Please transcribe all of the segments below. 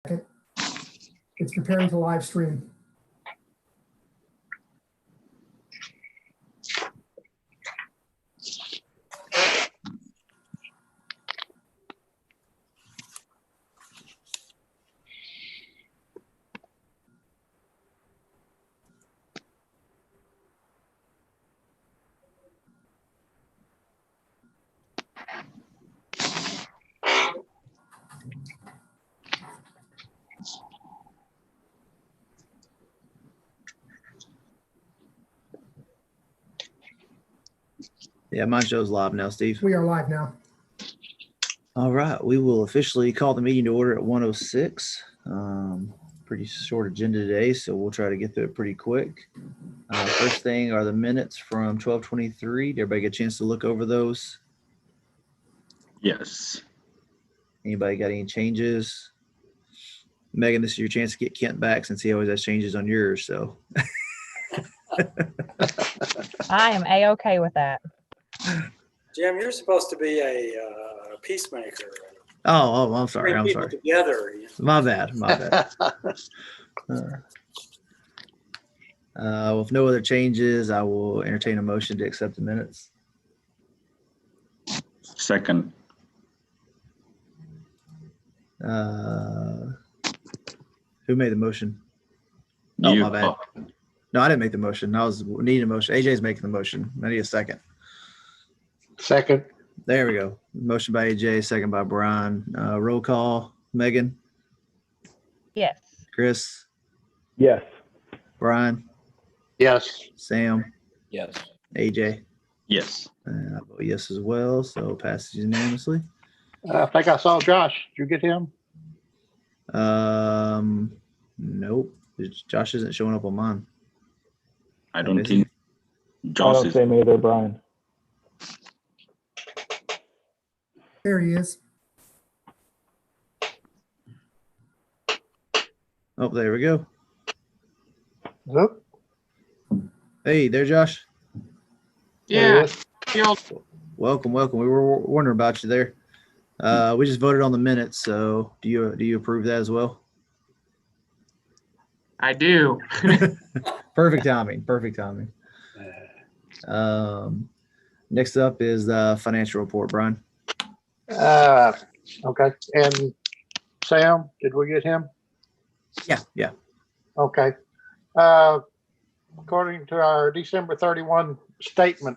It's preparing to live stream. Yeah, mine shows live now, Steve. We are live now. All right, we will officially call the meeting to order at 1:06. Pretty short agenda today, so we'll try to get through it pretty quick. First thing are the minutes from 12/23. Did everybody get a chance to look over those? Yes. Anybody got any changes? Megan, this is your chance to get Kent back since he always has changes on yours. So I am A-okay with that. Jim, you're supposed to be a peacemaker. oh, I'm sorry. Bring I'm people sorry. together. My bad. With no other changes, I will entertain a motion to accept the minutes. Second. Who made the motion? Oh, You. my bad. No, I didn't make the motion. I was needing a motion. AJ's making the motion. I need a second. Second. There we go. Motion by AJ, second by Brian. Roll call. Megan, Yes. Chris, Yes. Brian, Yes. Sam, Yes. AJ. Yes. And I vote yes as well. So passes unanimously. I think I saw Josh. Did you get him? Nope. Josh isn't showing up on mine. I don't busy? think Josh is. Same either, Brian. There he is. Oh, there we go. Nope. Hey, there, Josh. There he is. Welcome. We were wondering about you there. We just voted on the minutes, so do you approve that as well? I do. Perfect timing. Next up is the financial report, Brian. Okay. And Sam, did we get him? Yeah. Okay. According to our December 31 statement,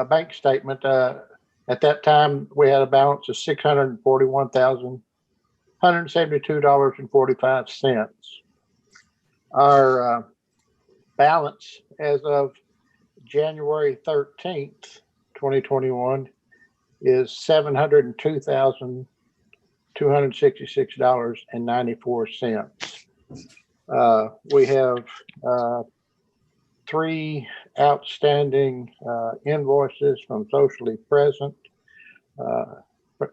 bank statement, at that time we had a balance of $641,172.45. Our balance as of January 13th, 2021 is $702,266.94. We have 3 outstanding invoices from Socially Present,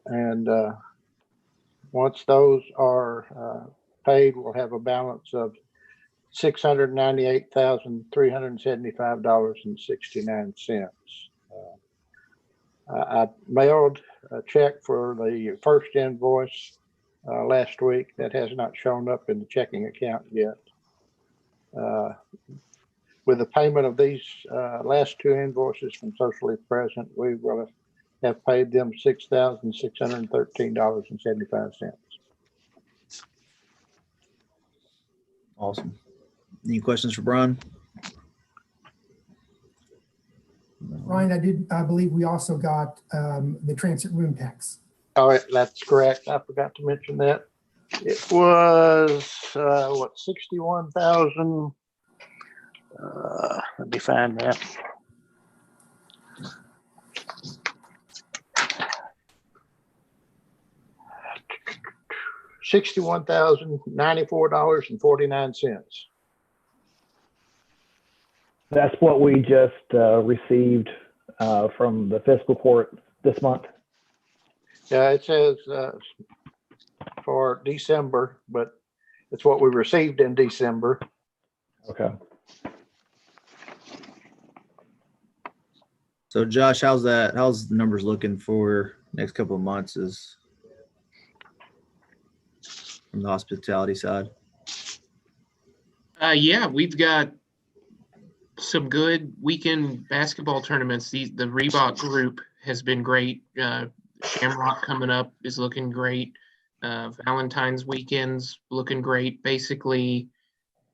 and once those are paid, we'll have a balance of $698,375.69. I mailed a check for the first invoice last week. That has not shown up in the checking account yet. With the payment of these last 2 invoices from Socially Present, we will have paid them $6,613.75. Awesome. Any questions for Brian? Ryan, I believe we also got the transit room tax. Oh, that's correct. I forgot to mention that. It was, 61,000. Let me find that. $61,094.49. That's what we just received from the fiscal court this month. Yeah, it says for December, but it's what we received in December. Okay. So Josh, how's the numbers looking for next couple of months? from the hospitality side? Yeah, we've got some good weekend basketball tournaments. The Reebok group has been great. Shamrock coming up is looking great. Valentine's weekend's looking great. Basically,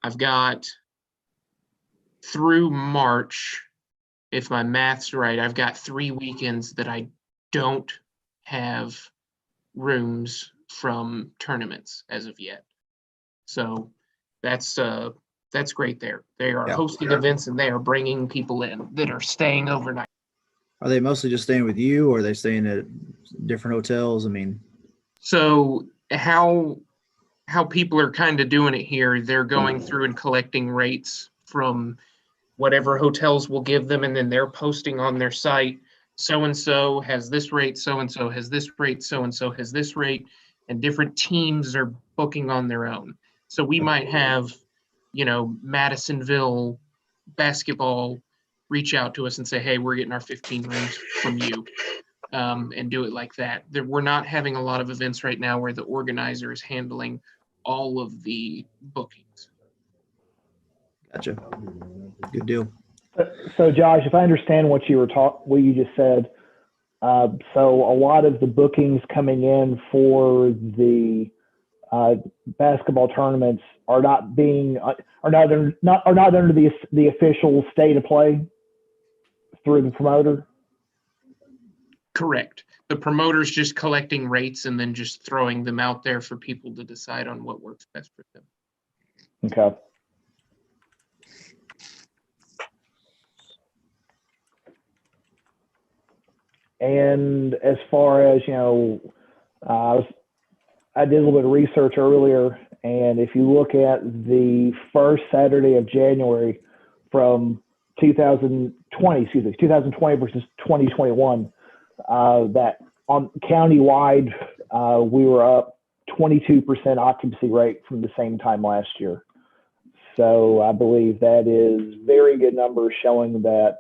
I've got through March, if my math's right, I've got 3 weekends that I don't have rooms from tournaments as of yet. So that's great there. They are Yeah. hosting events and they are bringing people in that are staying overnight. Are they mostly just staying with you, or are they staying at different hotels? I mean, So how people are kind of doing it here, they're going through and collecting rates from whatever hotels will give them, and then they're posting on their site, so-and-so has this rate, so-and-so has this rate, so-and-so has this rate, and different teams are booking on their own. So we might have, Madisonville basketball reach out to us and say, hey, we're getting our 15 rooms from you, and do it like that. We're not having a lot of events right now where the organizer is handling all of the bookings. gotcha. Good deal. So Josh, if I understand what you just said, so a lot of the bookings coming in for the basketball tournaments are not under the official state of play through the promoter. Correct. The promoter's just collecting rates and then just throwing them out there for people to decide on what works best for them. Okay. And as far as, I did a little bit of research earlier, and if you look at the first Saturday of January from 2020 versus 2021, that on countywide, we were up 22% occupancy rate from the same time last year. So I believe that is very good numbers showing that,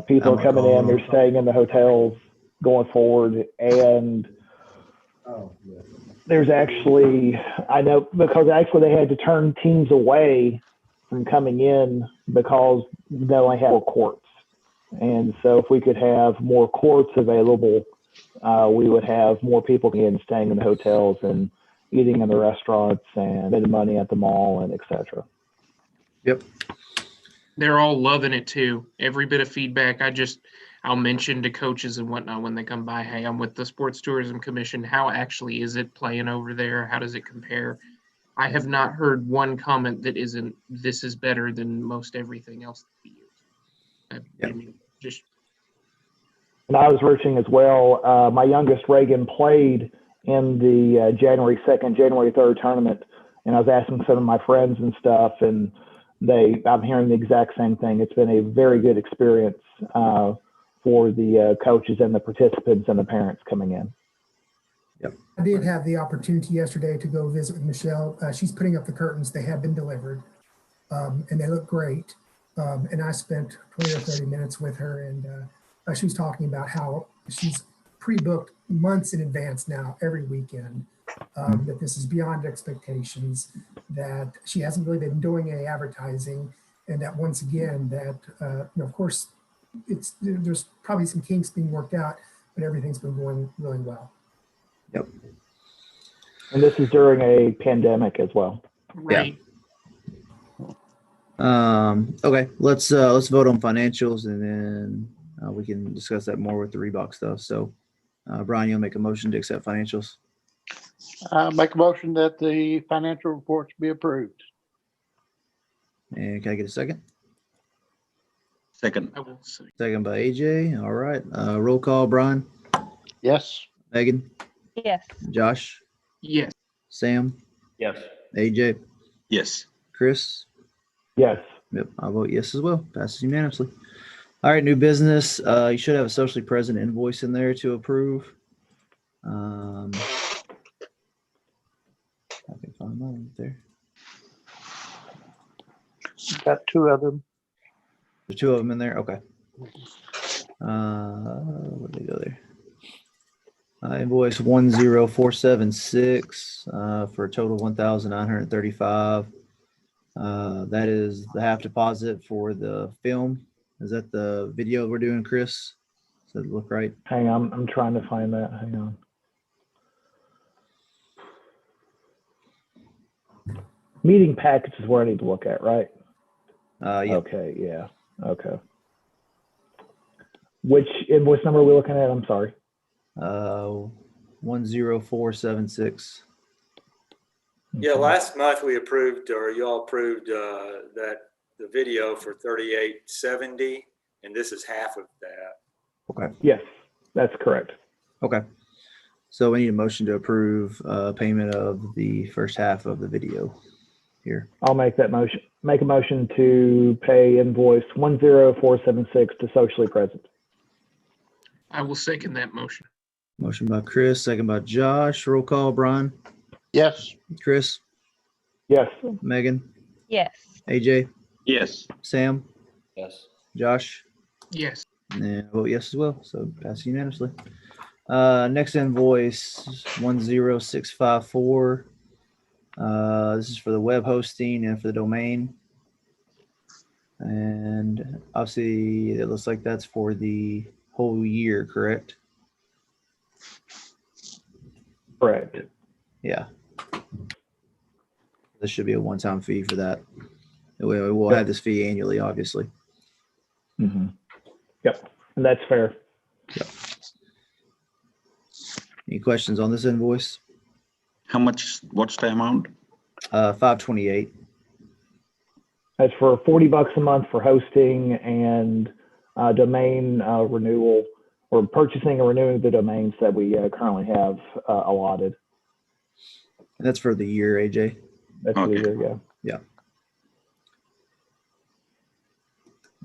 people are coming in, they're staying in the hotels going forward. And there's actually, I know, because actually they had to turn teams away from coming in because they only have 4 courts. And so if we could have more courts available, we would have more people in staying in the hotels and eating in the restaurants and spending money at the mall and et cetera. Yep. They're all loving it too. Every bit of feedback, I'll mention to coaches and whatnot when they come by, hey, I'm with the Sports Tourism Commission. How actually is it playing over there? How does it compare? I have not heard one comment that isn't, this is better than most everything else that we use. I mean, and I was researching as well. My youngest, Reagan, played in the January 2nd, January 3rd tournament. And I was asking some of my friends and stuff, and I'm hearing the exact same thing. It's been a very good experience for the coaches and the participants and the parents coming in. Yep. I did have the opportunity yesterday to go visit with Michelle. She's putting up the curtains. They have been delivered, and they look great. And I spent 20 or 30 minutes with her, and she was talking about how she's pre-booked months in advance now, every weekend, that this is beyond expectations, that she hasn't really been doing any advertising, and that once again, that, of course, there's probably some kinks being worked out, but everything's been going really well. Yep. And this is during a pandemic as well. right. Okay, let's vote on financials, and then we can discuss that more with the Reebok stuff. So, Brian, you'll make a motion to accept financials. Make a motion that the financial reports be approved. And can I get a second? Second. I will say. Second by AJ. All right. Roll call. Brian, Yes. Megan, Yes. Josh, Yes. Sam, Yes. AJ, Yes. Chris. Yes. Yep, I'll vote yes as well. Passes unanimously. All right, new business. You should have a socially present invoice in there to approve. I can find mine right there. Got 2 of them. There's 2 of them in there. Okay. Where did they go there? Invoice 10476 for a total of 1,935. That is the half deposit for the film. Is that the video we're doing, Chris? Does that look right? Hang on, I'm trying to find that. Hang on. Meeting package is where I need to look at, right? Yeah. Okay, yeah, okay. Which invoice number are we looking at? I'm sorry. 10476. Yeah, last month we approved, or y'all approved that the video for 3870, and this is half of that. Okay. Yes, that's correct. Okay. So we need a motion to approve payment of the first half of the video here. I'll make that motion. Make a motion to pay invoice 10476 to Socially Present. I will second that motion. Motion by Chris, second by Josh. Roll call, Brian, Yes. Chris, Yes. Megan, Yes. AJ, Yes. Sam, Yes. Josh, Yes. and I vote yes as well. So pass unanimously. Next invoice 10654. This is for the web hosting and for the domain. And obviously it looks like that's for the whole year, correct? Correct. Yeah. This should be a one-time fee for that. We'll have this fee annually, obviously. Mm-hmm. Yep, and that's fair. Yep. Any questions on this invoice? How much, what's the amount? 528. That's for $40 a month for hosting and domain renewal, or purchasing or renewing the domains that we currently have allotted. And that's for the year, AJ. That's Okay. the year ago.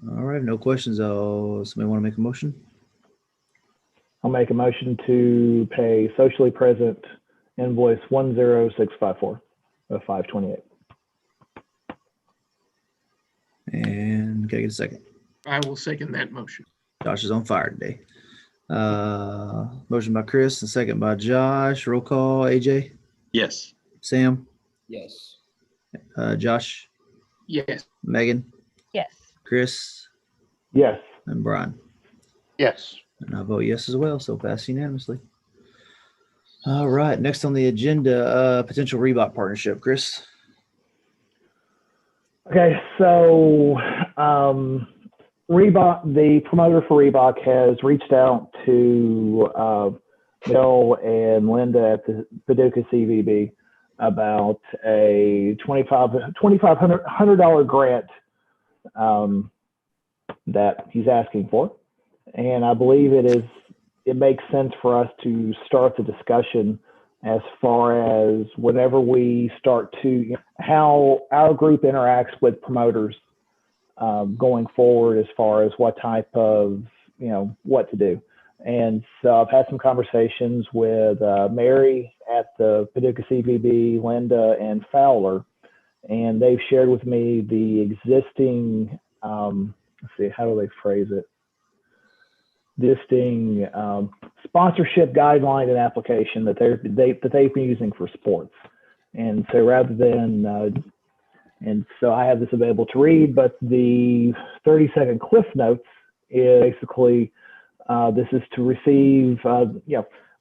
All right, no questions. Somebody want to make a motion? I'll make a motion to pay Socially Present invoice 10654 of 528. And can I get a second? I will second that motion. Josh is on fire today. Motion by Chris and second by Josh. Roll call, AJ, Yes. Sam, Yes. Josh, Yes. Megan, Yes. Chris, Yes. and Brian. Yes. And I vote yes as well, so pass unanimously. All right, next on the agenda, potential Reebok partnership. Chris? Okay, so Reebok, the promoter for Reebok, has reached out to Bill and Linda at the Paducah CVB about a $2,500 grant that he's asking for. And I believe it makes sense for us to start the discussion as far as whenever we start to, how our group interacts with promoters going forward as far as what type of, what to do. And so I've had some conversations with Mary at the Paducah CVB, Linda, and Fowler, and they've shared with me the existing, let's see, how do they phrase it? Existing sponsorship guideline and application that they've been using for sports. And so rather than, and so I have this available to read, but the 30-second cliff notes is basically, this is to receive,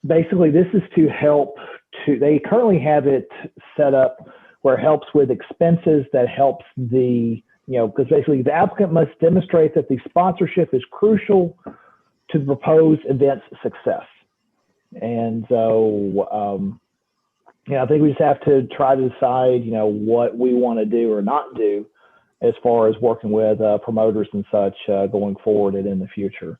basically this is to help they currently have it set up where it helps with expenses that helps the, because basically the applicant must demonstrate that the sponsorship is crucial to the proposed event's success. And so, I think we just have to try to decide, what we want to do or not do as far as working with promoters and such going forward and in the future.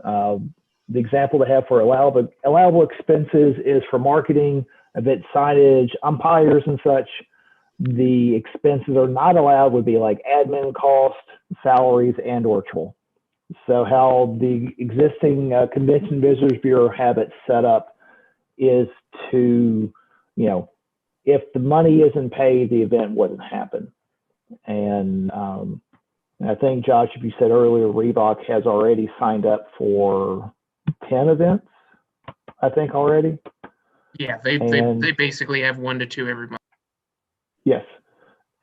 The example they have for allowable expenses is for marketing, event signage, umpires and such. The expenses are not allowed would be like admin costs, salaries, and or travel. So how the existing Convention Visitors Bureau have it set up is to, if the money isn't paid, the event wouldn't happen. And I think, Josh, if you said earlier, Reebok has already signed up for 10 events. I think, already. Yeah, they And- they basically have 1 to 2 every month. Yes.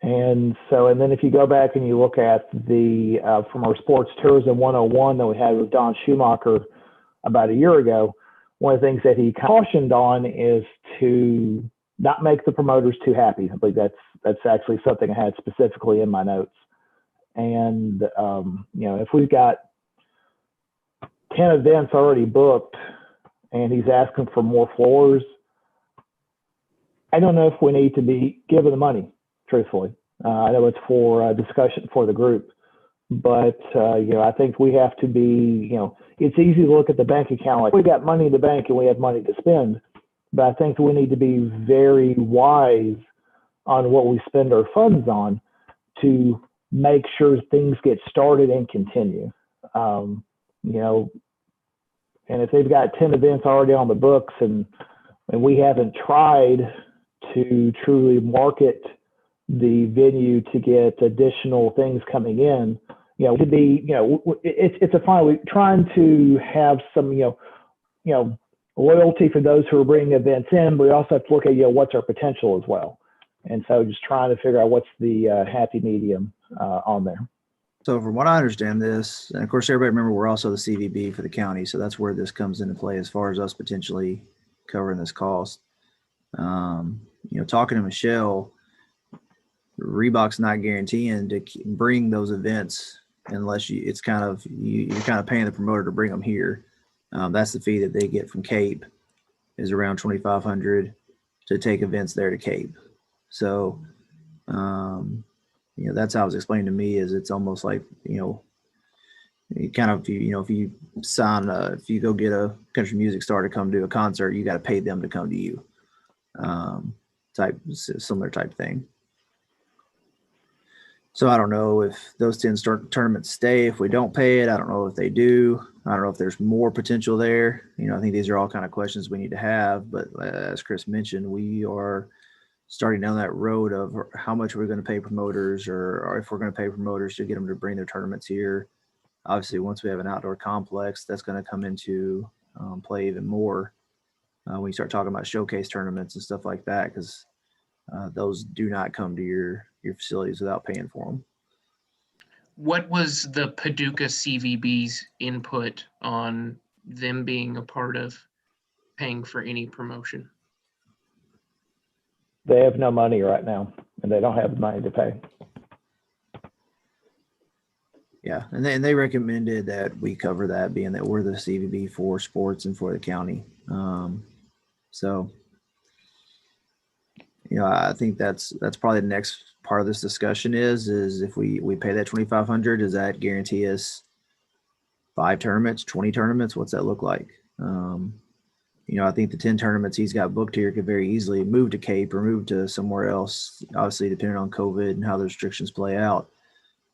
And so, and then if you go back and you look at the, from our Sports Tourism 101 that we had with Don Schumacher about a year ago, one of the things that he cautioned on is to not make the promoters too happy. I believe that's actually something I had specifically in my notes. And, you know, if we've got 10 events already booked and he's asking for more floors, I don't know if we need to be giving the money, truthfully. I know it's for discussion for the group, but, you know, I think we have to be, you know, it's easy to look at the bank account like we got money in the bank and we have money to spend, but I think we need to be very wise on what we spend our funds on to make sure things get started and continue. You know, and if they've got 10 events already on the books and we haven't tried to truly market the venue to get additional things coming in, you know, to be, you know, it's a fine, we're trying to have some, you know, loyalty for those who are bringing events in, but we also have to look at, you know, what's our potential as well. And so just trying to figure out what's the happy medium on there. So from what I understand this, and of course, everybody remember we're also the CVB for the county. So that's where this comes into play as far as us potentially covering this cost. You know, talking to Michelle, Reebok's not guaranteeing to bring those events unless it's kind of, you're kind of paying the promoter to bring them here. That's the fee that they get from Cape, is around $2,500 to take events there to Cape. So, you know, that's how it was explained to me, is it's almost like, you know, kind of, you know, if you sign, if you go get a country music star to come do a concert, you got to pay them to come to you, similar type thing. So I don't know if those 10 tournaments stay, if we don't pay it. I don't know if they do. I don't know if there's more potential there. You know, I think these are all kind of questions we need to have, but as Chris mentioned, we are starting down that road of how much we're going to pay promoters, or if we're going to pay promoters to get them to bring their tournaments here. Obviously, once we have an outdoor complex, that's going to come into play even more when you start talking about showcase tournaments and stuff like that, because those do not come to your facilities without paying for them. What was the Paducah CVB's input on them being a part of paying for any promotion? They have no money right now, and they don't have the money to pay. Yeah, and they recommended that we cover that, being that we're the CVB for sports and for the county. So, you know, I think that's probably the next part of this discussion is if we pay that $2,500, does that guarantee us 5 tournaments, 20 tournaments? What's that look like? You know, I think the 10 tournaments he's got booked here could very easily move to Cape or move to somewhere else, obviously depending on COVID and how the restrictions play out.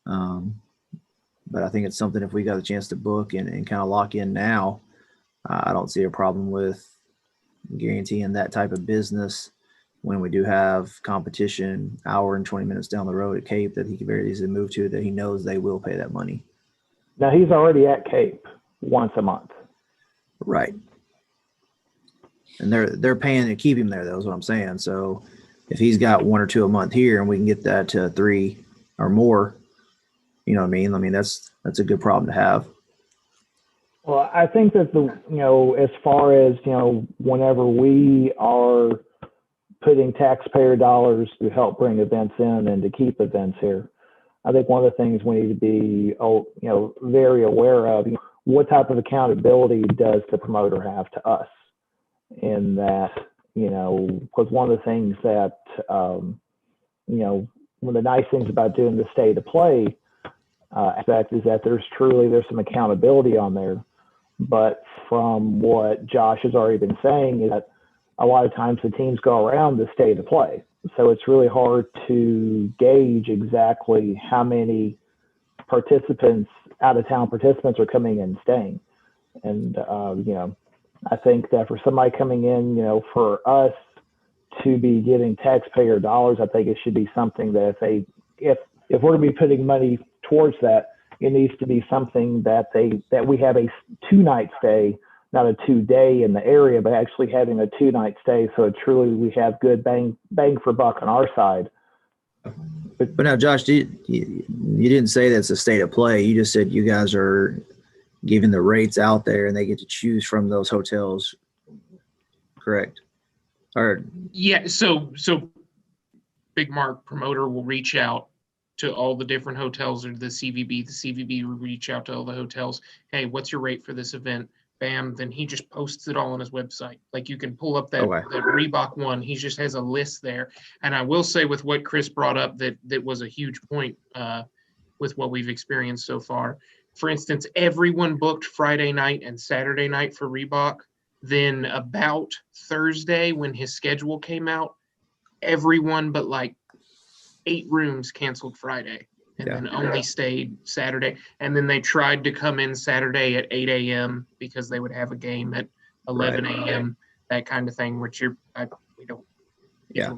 But I think it's something, if we got a chance to book and kind of lock in now, I don't see a problem with guaranteeing that type of business when we do have competition hour and 20 minutes down the road at Cape that he can very easily move to, that he knows they will pay that money. Now, he's already at Cape once a month. Right. And they're paying to keep him there, though, is what I'm saying. So if he's got 1 or 2 a month here and we can get that to 3 or more, you know what I mean? I mean, that's a good problem to have. Well, I think that as far as, whenever we are putting taxpayer dollars to help bring events in and to keep events here, I think one of the things we need to be, very aware of, what type of accountability does the promoter have to us? In that, because one of the things that, one of the nice things about doing the state of play aspect is that there's some accountability on there. But from what Josh has already been saying is that a lot of times the teams go around the state of play. So it's really hard to gauge exactly how many participants, out-of-town participants, are coming in and staying. And, I think that for somebody coming in, for us to be getting taxpayer dollars, I think it should be something that if we're going to be putting money towards that, it needs to be something that we have a 2-night stay, not a 2-day in the area, but actually having a 2-night stay. So truly we have good bang for buck on our side. But now, Josh, you didn't say that's a state of play. You just said you guys are giving the rates out there and they get to choose from those hotels, correct? Or Yeah, so Big Mark promoter will reach out to all the different hotels or the CVB. The CVB will reach out to all the hotels. Hey, what's your rate for this event? Bam, then he just posts it all on his website. Like you can pull up that Reebok one. He just has a list there. And I will say with what Chris brought up that was a huge point with what we've experienced so far. For instance, everyone booked Friday night and Saturday night for Reebok. Then about Thursday when his schedule came out, everyone but like 8 rooms canceled Friday and then only stayed Saturday. And then they tried to come in Saturday at 8 a.m. because they would have a game at 11 a.m., that kind of thing, which we don't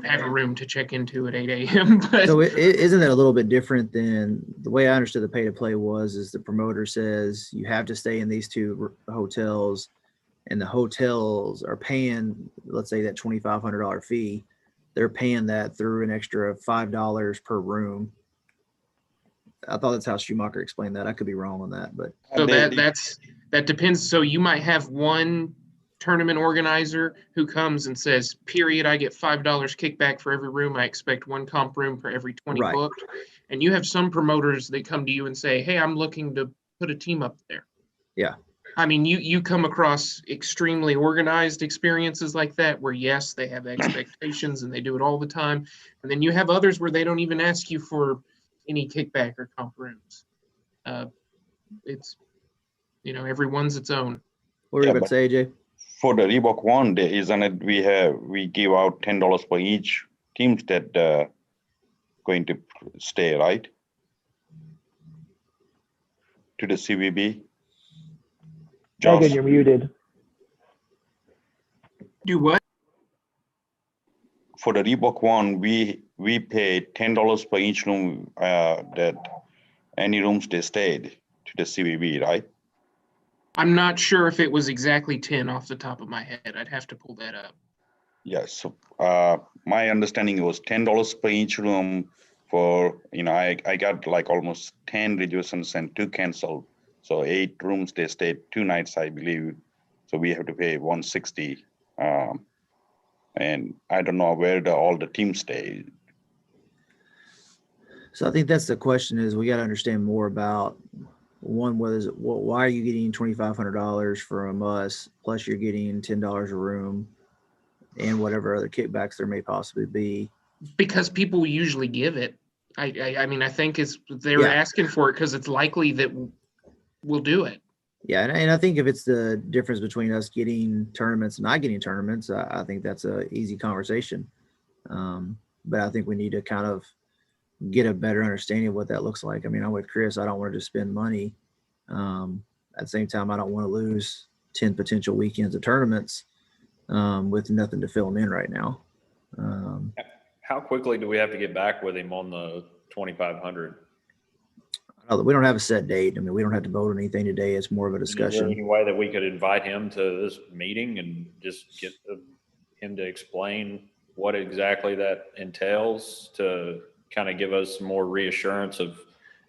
have a room to check into at 8 a.m. But so isn't that a little bit different than the way I understood the pay to play is the promoter says you have to stay in these 2 hotels and the hotels are paying, let's say that $2,500 fee. They're paying that through an extra $5 per room. I thought that's how Schumacher explained that. I could be wrong on that, but so that depends. So you might have one tournament organizer who comes and says, period, I get $5 kickback for every room. I expect 1 comp room for every 20 booked. And you have some promoters that come to you and say, hey, I'm looking to put a team up there. Yeah. I mean, you come across extremely organized experiences like that where, yes, they have expectations and they do it all the time. And then you have others where they don't even ask you for any kickback or comp rooms. It's, everyone's its own. What were you about to say, AJ? For the Reebok one, there isn't it? We give out $10 for each teams that going to stay, right? To the CVB. Josh? Megan, you're muted. Do what? For the Reebok one, we pay $10 per each room that any rooms they stayed to the CVB, right? I'm not sure if it was exactly 10 off the top of my head. I'd have to pull that up. Yes. So my understanding it was $10 per each room for, I got like almost 10 reservations and 2 canceled. So 8 rooms, they stayed 2 nights, I believe. So we have to pay $160. And I don't know where all the teams stay. So I think that's the question is we got to understand more about one, why are you getting $2,500 from us, plus you're getting $10 a room and whatever other kickbacks there may possibly be. Because people usually give it. I mean, I think they're asking for it because it's likely that we'll do it. Yeah, and I think if it's the difference between us getting tournaments and not getting tournaments, I think that's an easy conversation. But I think we need to kind of get a better understanding of what that looks like. I mean, I'm with Chris. I don't want to just spend money. At the same time, I don't want to lose 10 potential weekends of tournaments with nothing to fill them in right now. How quickly do we have to get back with him on the 2,500? We don't have a set date. I mean, we don't have to vote on anything today. It's more of a discussion. Is there any way that we could invite him to this meeting and just get him to explain what exactly that entails to kind of give us more reassurance of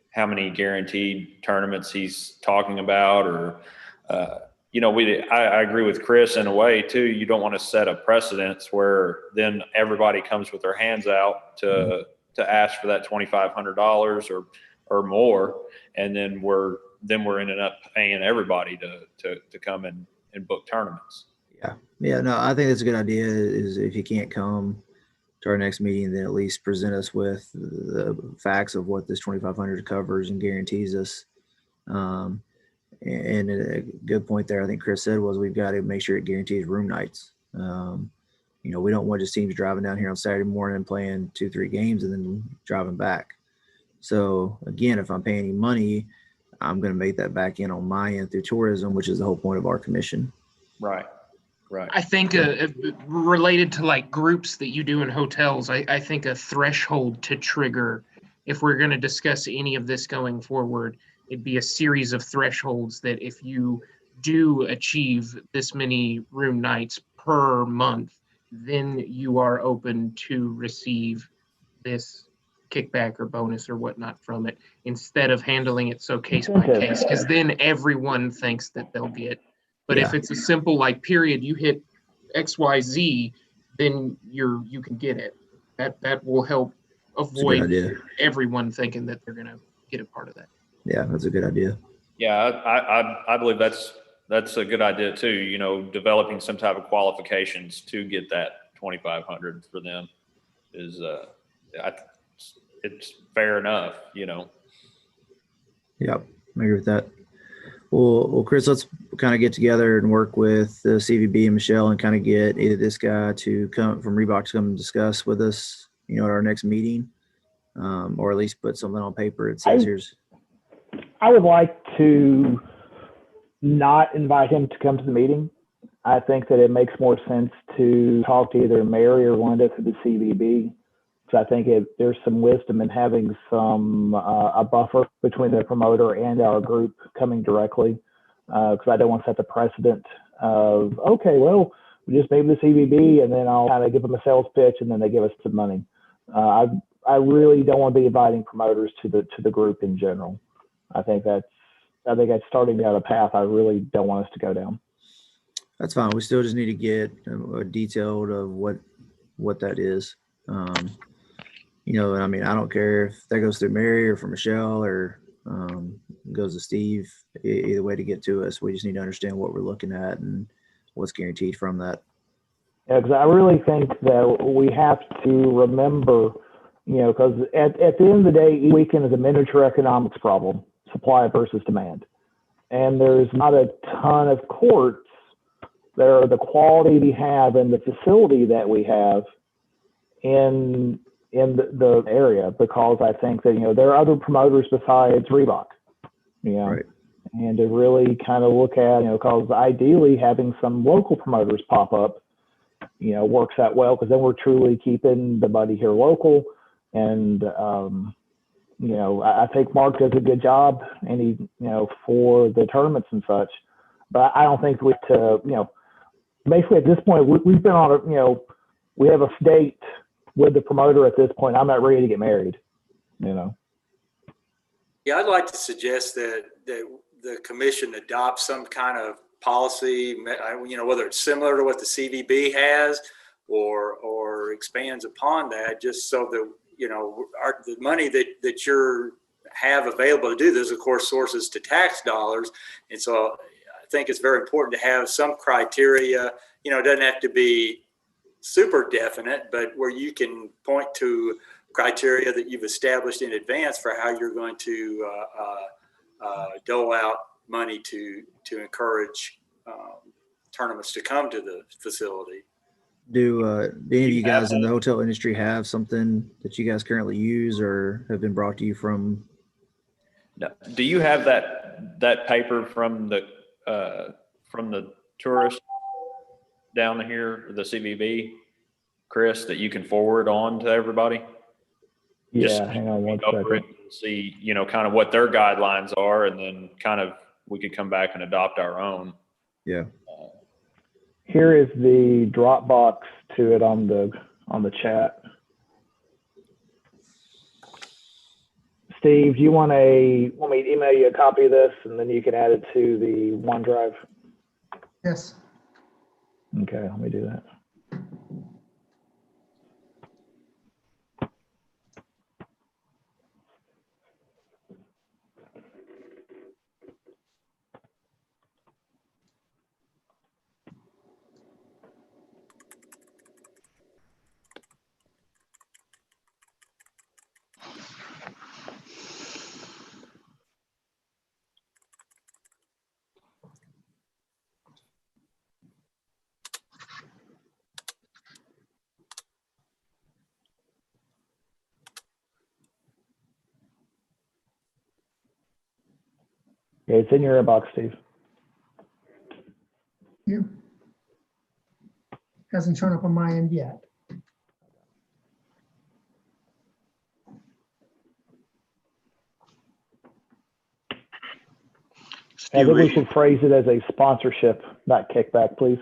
how many guaranteed tournaments he's talking about? Or, I agree with Chris in a way too. You don't want to set a precedence where then everybody comes with their hands out to ask for that $2,500 or more, and then we're ending up paying everybody to come and book tournaments. Yeah, no, I think that's a good idea. Is if you can't come to our next meeting, then at least present us with the facts of what this 2,500 covers and guarantees us. And a good point there, I think Chris said, was we've got to make sure it guarantees room nights. We don't want just teams driving down here on Saturday morning and playing 2-3 games and then driving back. So again, if I'm paying any money, I'm going to make that back in on my end through tourism, which is the whole point of our commission. Right. I think related to like groups that you do in hotels, I think a threshold to trigger, if we're going to discuss any of this going forward, it'd be a series of thresholds that if you do achieve this many room nights per month, then you are open to receive this kickback or bonus or whatnot from it, instead of handling it so case by Incentive. case, because then everyone thinks that they'll get. But if Yeah. it's a simple like period, you hit XYZ, then you can get it. That will help It's a good avoid idea. everyone thinking that they're gonna get a part of that. Yeah, that's a good idea. Yeah, I believe that's a good idea too. You know, developing some type of qualifications to get that 2,500 for them is, it's fair enough, you know. Yep, I agree with that. Well, Chris, let's kind of get together and work with the CVB and Michelle and kind of get either this guy to come from Reebok to come and discuss with us, you know, at our next meeting, or at least put something on paper. It says here's. I would like to not invite him to come to the meeting. I think that it makes more sense to talk to either Mary or Linda through the CVB. So I think there's some wisdom in having some a buffer between the promoter and our group coming directly, because I don't want to set the precedent of, okay, well, we just maybe the CVB, and then I'll kind of give them a sales pitch, and then they give us some money. I really don't want to be inviting promoters to the group in general. I think that's starting down a path I really don't want us to go down. That's fine. We still just need to get a detailed of what that is. You know, I mean, I don't care if that goes through Mary or for Michelle or goes to Steve. Either way to get to us, we just need to understand what we're looking at and what's guaranteed from that. Yeah, because I really think that we have to remember, you know, because at the end of the day, each weekend is a miniature economics problem, supply versus demand. And there's not a ton of courts that are the quality we have and the facility that we have in the area, because I think that, you know, there are other promoters besides Reebok, you know, Right. and to really kind of look at, you know, because ideally having some local promoters pop up, you know, works out well, because then we're truly keeping the money here local. And, you know, I think Mark does a good job, and he, you know, for the tournaments and such, but I don't think we have to, you know, basically at this point, we've been on a, you know, we have a date with the promoter at this point. I'm not ready to get married, you know. Yeah, I'd like to suggest that the commission adopt some kind of policy, you know, whether it's similar to what the CVB has or expands upon that, just so that, you know, the money that you have available to do this, of course, sources to tax dollars. And so I think it's very important to have some criteria. You know, it doesn't have to be super definite, but where you can point to criteria that you've established in advance for how you're going to dole out money to encourage tournaments to come to the facility. Do any of you guys in the hotel industry have something that you guys currently use or have been brought to you from? Now, do you have that paper from the tourist down here, the CVB, Chris, that you can forward on to everybody? Yeah, Just hang on one over second. it and see, you know, kind of what their guidelines are, and then kind of we could come back and adopt our own. Yeah. Here is the Dropbox to it on the chat. Steve, do you want me to email you a copy of this, and then you can add it to the OneDrive? Yes. Okay, let me do that. Okay, it's in your inbox, Steve. You. Hasn't shown up on my end yet. I think we Steve, should phrase it as a sponsorship, not kickback, please.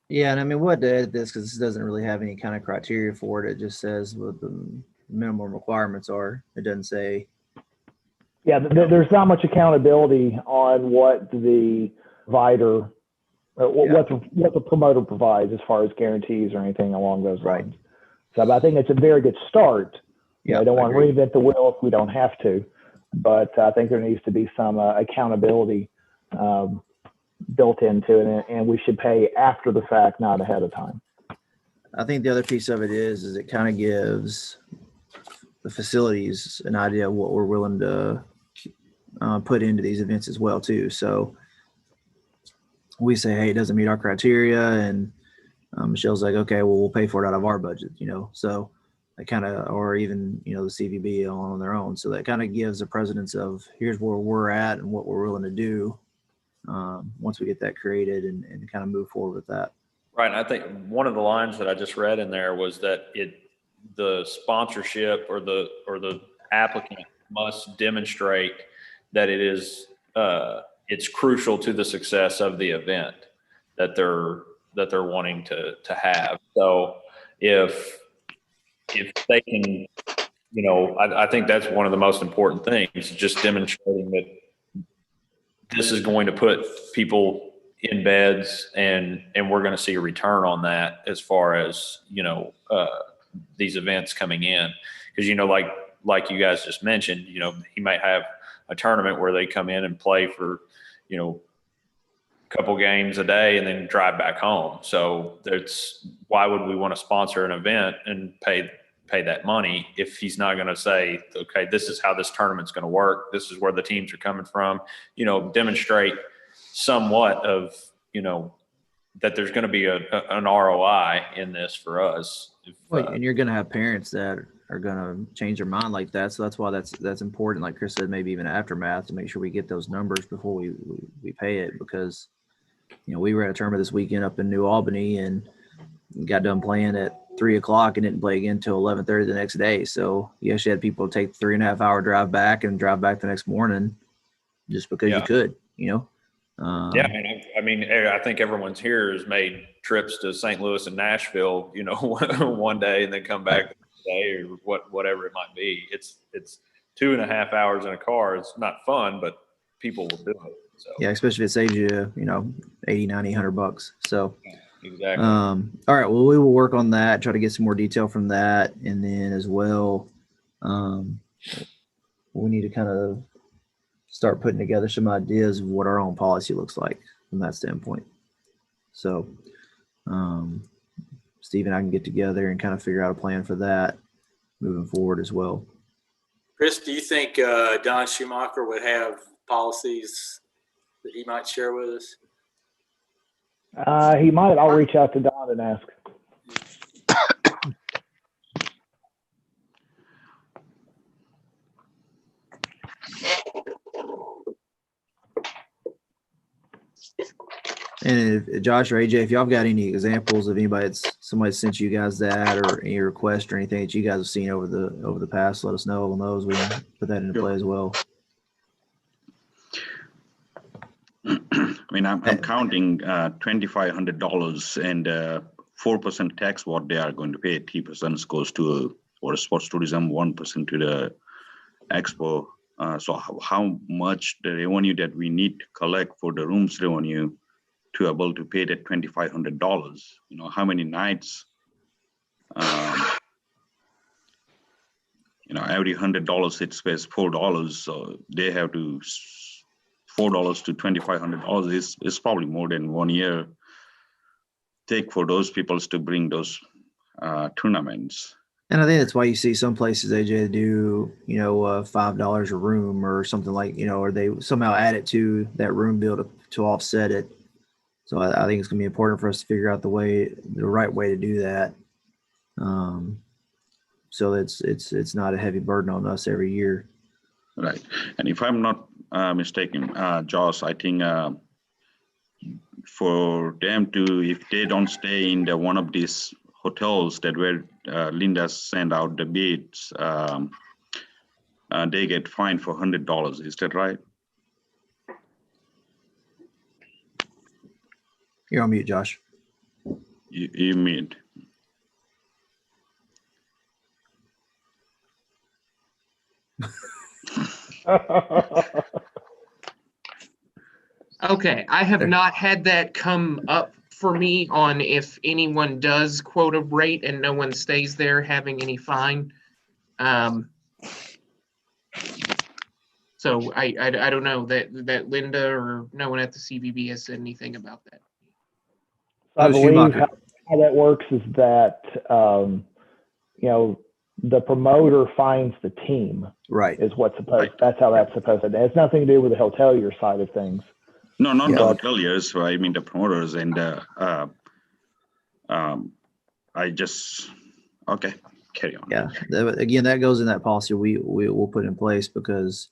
Yeah, and I mean, what to edit this, because this doesn't really have any kind of criteria for it. It just says what the minimum requirements are. It doesn't say, Yeah, there's not much accountability on what the provider, what the promoter provides as far as guarantees or anything along those Right. lines. So I think it's a very good start. yeah, I don't I want to agree. reinvent the wheel if we don't have to, but I think there needs to be some accountability built into it, and we should pay after the fact, not ahead of time. I think the other piece of it is it kind of gives the facilities an idea of what we're willing to put into these events as well too. So we say, hey, it doesn't meet our criteria, and Michelle's like, okay, well, we'll pay for it out of our budget, So they kind of, or even the CVB on their own. So that kind of gives a precedence of here's where we're at and what we're willing to do once we get that created and kind of move forward with that. Right. And I think one of the lines that I just read in there was that the sponsorship or the applicant must demonstrate that it is it's crucial to the success of the event that they're wanting to have. So if they can, I think that's one of the most important things, just demonstrating that this is going to put people in beds and we're going to see a return on that as far as, these events coming in. Because, like you guys just mentioned, he might have a tournament where they come in and play for, a couple games a day and then drive back home. So why would we want to sponsor an event and pay that money if he's not going to say, okay, this is how this tournament's going to work. This is where the teams are coming from, demonstrate somewhat of, that there's going to be an ROI in this for us. And you're going to have parents that are going to change their mind like that. So that's why that's important. Like Chris said, maybe even aftermath to make sure we get those numbers before we pay it, because, we were at a tournament this weekend up in New Albany and got done playing at 3:00 and didn't play again until 11:30 the next day. So you actually had people take 3.5 hour drive back and drive back the next morning just because you could, Yeah, I mean, I think everyone's here has made trips to St. Louis and Nashville, one day and then come back the next day or whatever it might be. It's 2.5 hours in a car. It's not fun, but people will do it. So yeah, especially if it saves you, $80, $90, $100. So exactly. all right, well, we will work on that, try to get some more detail from that, and then as well, we need to kind of start putting together some ideas of what our own policy looks like from that standpoint. So Steve and I can get together and kind of figure out a plan for that moving forward as well. Chris, do you think Don Schumacher would have policies that he might share with us? He might. I'll reach out to Don and ask. And if Josh or AJ, if y'all got any examples of somebody sent you guys that or any request or anything that you guys have seen over the past, let us know on those. We can put that into play as well. I mean, I'm counting $2,500 and 4% tax what they are going to pay. 3% goes to or sports tourism, 1% to the expo. So how much the revenue that we need to collect for the rooms revenue to be able to pay that $2,500? How many nights? Every $100 it pays $4. So they have to $4 to $2,500 is probably more than 1 year take for those people to bring those tournaments. And I think that's why you see some places, AJ, do, $5 a room or something like, or they somehow add it to that room bill to offset it. So I think it's going to be important for us to figure out the right way to do that. So it's not a heavy burden on us every year. Right. And if I'm not mistaken, Josh, I think for them to, if they don't stay in one of these hotels that where Linda sent out the bids, they get fined for $100. Is that right? You're on mute, Josh. You mean? Okay, I have not had that come up for me on if anyone does quote a rate and no one stays there having any fine. So I don't know that Linda or no one at the CVB has said anything about that. I Oh, believe Schumacher. how that works is that, the promoter finds the team Right. is what's supposed, that's how that's supposed to, it has nothing to do with the hotelier side of things. No, not Yeah. the hoteliers. I mean the promoters and I just okay. Carry on. Yeah. Again, that goes in that policy we'll put in place because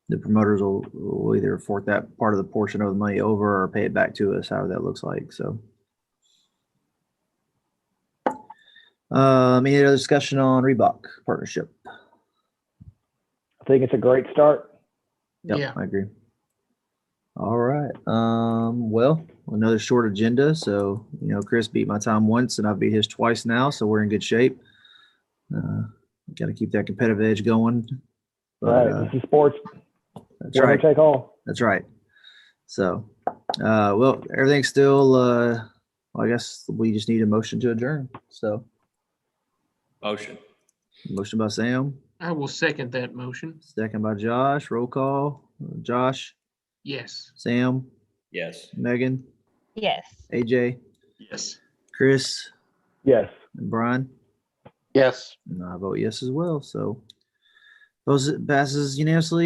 the promoters will either fork that part of the portion of the money over or pay it back to us, however that looks like. So, any other discussion on Reebok partnership? I think it's a great start. Yep, Yeah. I agree. All right. Well, another short agenda. So, Chris beat my time once and I've beat his twice now. So we're in good shape. Got to keep that competitive edge going. But, Right. This is sports. that's Winner right. take all. That's right. So, well, everything's still, well, I guess we just need a motion to adjourn. So, Motion. motion by Sam, I will second that motion. second by Josh. Roll call. Josh, Yes. Sam, Yes. Megan, Yes. AJ, Yes. Chris, Yes. and Brian. Yes. And I vote yes as well. So, passes unanimously.